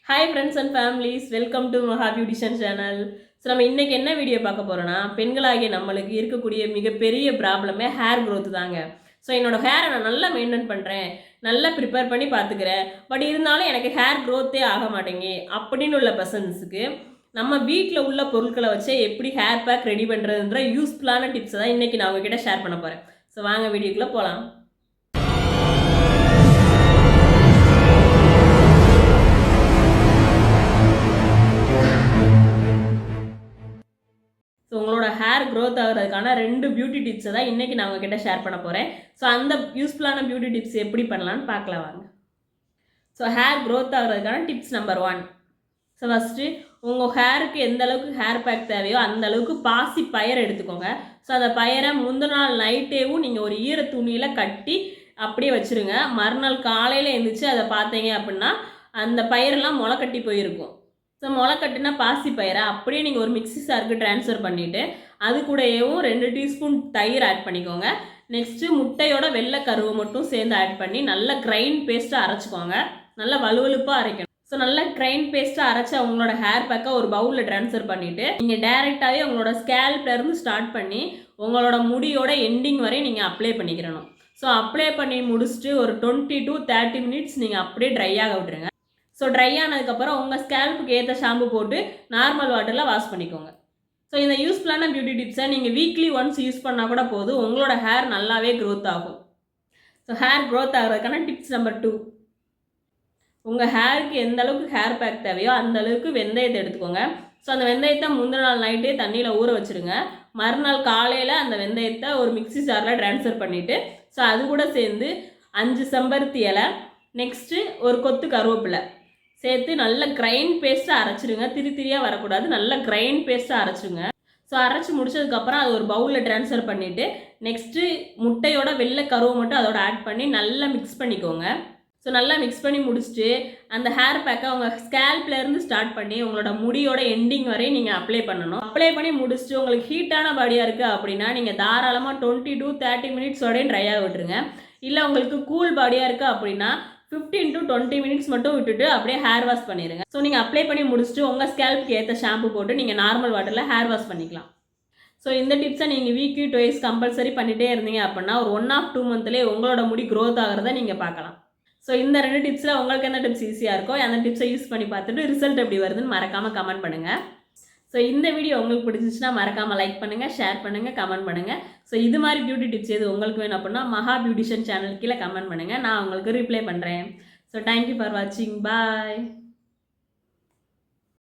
Hi friends and families, welcome to Maha beautician channel. So நம்ம இன்றைக்கி என்ன video பார்க்க போகிறோன்னா, பெண்களாகிய நம்மளுக்கு இருக்கக்கூடிய மிகப்பெரிய ப்ராப்ளமே ஹேர் க்ரோத் தாங்க. ஸோ என்னோடய ஹேரை நான் நல்லா மெயின்டைன் பண்ணுறேன், நல்லா ப்ரிப்பேர் பண்ணி பார்த்துக்கிறேன், பட் இருந்தாலும் எனக்கு ஹேர் க்ரோத்தே ஆக மாட்டேங்க அப்படின்னு உள்ள பர்சன்ஸுக்கு நம்ம வீட்டில் உள்ள பொருட்களை வச்சு எப்படி ஹேர் பேக் ரெடி பண்ணுறதுன்ற யூஸ்ஃபுல்லான டிப்ஸை தான் இன்றைக்கி நான் உங்ககிட்ட ஷேர் பண்ண போகிறேன். ஸோ வாங்க வீடியோக்குள்ளே போகலாம். ஸோ உங்களோட ஹேர் க்ரோத் ஆகிறதுக்கான 2 பியூட்டி டிப்ஸை தான் இன்றைக்கி நான் உங்ககிட்ட ஷேர் பண்ண போகிறேன். ஸோ அந்த யூஸ்ஃபுல்லான பியூட்டி டிப்ஸ் எப்படி பண்ணலான்னு பார்க்கலாம் வாங்க. ஸோ ஹேர் க்ரோத் ஆகிறதுக்கான டிப்ஸ் நம்பர் 1. ஸோ ஃபஸ்ட்டு உங்கள் ஹேருக்கு எந்த அளவுக்கு ஹேர் பேக் தேவையோ அந்த அளவுக்கு பாசி பயர் எடுத்துக்கோங்க. ஸோ அந்த பயரை முந்தின நாள் நைட்டேவும் நீங்கள் ஒரு ஈர துணியில் கட்டி அப்படியே வச்சுருங்க. மறுநாள் காலையில் எழுந்திரிச்சு அதை பார்த்தீங்க அப்படின்னா அந்த பயிரெல்லாம் முளை கட்டி போயிருக்கும். ஸோ முளை கட்டினா பாசி பயிரை அப்படியே நீங்கள் ஒரு மிக்ஸி சாருக்கு ட்ரான்ஸ்ஃபர் பண்ணிவிட்டு அது கூடவும் 2 டீஸ்பூன் தயிர் ஆட் பண்ணிக்கோங்க. நெக்ஸ்ட்டு முட்டையோட வெள்ளை கருவை மட்டும் சேர்ந்து ஆட் பண்ணி நல்லா கிரைண்ட் பேஸ்ட்டாக அரைச்சிக்கோங்க. நல்லா வலுவலுப்பாக அரைக்கணும். ஸோ நல்லா கிரைண்ட் பேஸ்ட்டாக அரைச்சி அவங்களோட ஹேர் பேக்கை ஒரு பவுலில் ட்ரான்ஸ்ஃபர் பண்ணிவிட்டு நீங்கள் டேரெக்டாகவே உங்களோட ஸ்கேல்ப்லேருந்து ஸ்டார்ட் பண்ணி உங்களோட முடியோட எண்டிங் வரை நீங்கள் அப்ளை பண்ணிக்கிறணும். ஸோ அப்ளை பண்ணி முடிச்சுட்டு ஒரு 20 to 30 மினிட்ஸ் நீங்கள் அப்படியே ட்ரை ஆக விட்டுருங்க. ஸோ ட்ரை ஆனதுக்கப்புறம் உங்கள் ஸ்கேல்ப்புக்கு ஏற்ற ஷாம்பு போட்டு நார்மல் வாட்டரில் வாஷ் பண்ணிக்கோங்க. ஸோ இந்த யூஸ்ஃபுல்லான பியூட்டி டிப்ஸை நீங்கள் வீக்லி ஒன்ஸ் யூஸ் பண்ணால் கூட போதும், உங்களோட ஹேர் நல்லாவே க்ரோத் ஆகும். ஸோ ஹேர் க்ரோத் ஆகிறதுக்கான டிப்ஸ் நம்பர் 2. உங்கள் ஹேருக்கு எந்த அளவுக்கு ஹேர் பேக் தேவையோ அந்த அளவுக்கு வெந்தயத்தை எடுத்துக்கோங்க. ஸோ அந்த வெந்தயத்தை முந்தின நாள் நைட்டே தண்ணியில் ஊற வச்சுருங்க. மறுநாள் காலையில் அந்த வெந்தயத்தை ஒரு மிக்ஸி ஜாரில் ட்ரான்ஸ்ஃபர் பண்ணிவிட்டு ஸோ அது கூட சேர்ந்து 5 செம்பருத்தி இலை, நெக்ஸ்ட்டு ஒரு கொத்து கருவேப்பிலை சேர்த்து நல்ல கிரைண்ட் பேஸ்ட்டாக அரைச்சிடுங்க. திரியாக வரக்கூடாது, நல்ல கிரைண்ட் பேஸ்ட்டாக அரைச்சிடுங்க. ஸோ அரைச்சி முடிச்சதுக்கப்புறம் அது ஒரு பவுலில் ட்ரான்ஸ்ஃபர் பண்ணிவிட்டு நெக்ஸ்ட்டு முட்டையோட வெள்ளை கருவை மட்டும் அதோட ஆட் பண்ணி நல்லா மிக்ஸ் பண்ணிக்கோங்க. ஸோ நல்லா மிக்ஸ் பண்ணி முடிச்சுட்டு அந்த ஹேர் பேக்கை உங்கள் ஸ்கேல்ப்லேருந்து ஸ்டார்ட் பண்ணி உங்களோட முடியோட எண்டிங் வரை நீங்கள் அப்ளை பண்ணணும். அப்ளை பண்ணி முடிச்சுட்டு உங்களுக்கு ஹீட்டான பாடியாக இருக்குது அப்படின்னா நீங்கள் தாராளமாக 20 to 30 மினிட்ஸோடய ட்ரை ஆக விட்டுருங்க. இல்லை உங்களுக்கு கூல் பாடியாக இருக்குது அப்படின்னா 15 to 20 மினிட்ஸ் மட்டும் விட்டுட்டு அப்படியே ஹேர் வாஷ் பண்ணிடுங்க. ஸோ நீங்கள் அப்ளை பண்ணி முடிச்சுட்டு உங்கள் ஸ்கேல்ப்புக்கு ஏற்ற ஷாம்பு போட்டு நீங்கள் நார்மல் வாட்டரில் ஹேர் வாஷ் பண்ணிக்கலாம். ஸோ இந்த டிப்ஸை நீங்கள் வீக்லி 2 கம்பல்சரி பண்ணிகிட்டே இருந்தீங்க அப்படின்னா ஒரு 1 or 2 மந்த்லேயே உங்களோட முடி க்ரோத் ஆகிறத நீங்கள் பார்க்கலாம். ஸோ இந்த 2 டிப்ஸில் உங்களுக்கு எந்த டிப்ஸ் ஈஸியாக இருக்கோ அந்த டிப்ஸை யூஸ் பண்ணி பார்த்துட்டு ரிசல்ட் எப்படி வருதுன்னு மறக்காமல் கமெண்ட் பண்ணுங்கள். ஸோ இந்த வீடியோ உங்களுக்கு பிடிச்சிச்சுன்னா மறக்காமல் லைக் பண்ணுங்கள், ஷேர் பண்ணுங்கள், கமெண்ட் பண்ணுங்கள். ஸோ இது மாதிரி பியூட்டி டிப்ஸ் எது உங்களுக்கு வேணும் அப்படின்னா மஹா பியூட்டிஷியன் சேனல் கீழே கமெண்ட் பண்ணுங்கள், நான் உங்களுக்கு ரிப்ளை பண்ணுறேன். ஸோ தேங்க்யூ ஃபார் வாட்சிங், பாய்.